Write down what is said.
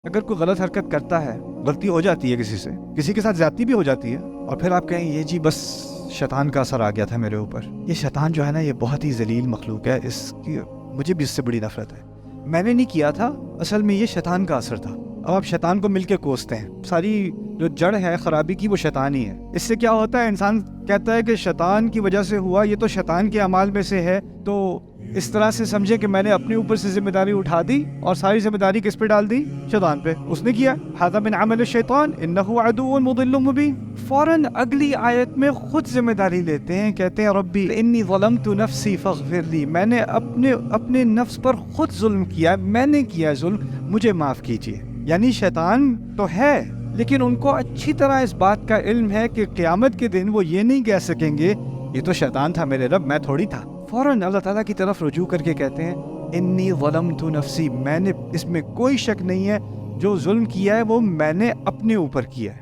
اگر کوئی غلط حرکت کرتا ہے، غلطی ہو جاتی ہے کسی کے ساتھ زیادتی بھی ہو جاتی ہے، اور پھر آپ کہیں یہ جی بس شیطان کا اثر آ گیا تھا میرے اوپر. یہ شیطان جو ہے نا یہ بہت ہی ذلیل مخلوق ہے، اس کی مجھے بھی اس سے بڑی نفرت ہے. میں نے نہیں کیا تھا، اصل میں یہ شیطان کا اثر تھا. اب آپ شیطان کو مل کے کوستے ہیں، ساری جو جڑ ہے خرابی کی وہ شیطان ہی ہے. اس سے کیا ہوتا ہے، انسان کہتا ہے کہ شیطان کی وجہ سے ہوا، یہ تو شیطان کے اعمال میں سے ہے. تو اس طرح سے سمجھے کہ میں نے اپنے اوپر سے ذمہ داری اٹھا دی اور ساری ذمہ داری کس پہ ڈال دی؟ شیطان پہ. اس نے کیا، ھذا من عمل الشیطان انہ عدو مضل مبین. فوراً اگلی آیت میں خود ذمہ داری لیتے ہیں، کہتے ہیں ربی انی ظلمت نفسی فاغفر لی، میں نے اپنے نفس پر خود ظلم کیا، میں نے کیا ظلم، مجھے معاف کیجیے. یعنی شیطان تو ہے، لیکن ان کو اچھی طرح اس بات کا علم ہے کہ قیامت کے دن وہ یہ نہیں کہہ سکیں گے یہ تو شیطان تھا میرے رب، میں تھوڑی تھا. فوراً اللہ تعالیٰ کی طرف رجوع کر کے کہتے ہیں انی ظلمت نفسی، میں نے، اس میں کوئی شک نہیں ہے جو ظلم کیا ہے وہ میں نے اپنے اوپر کیا ہے.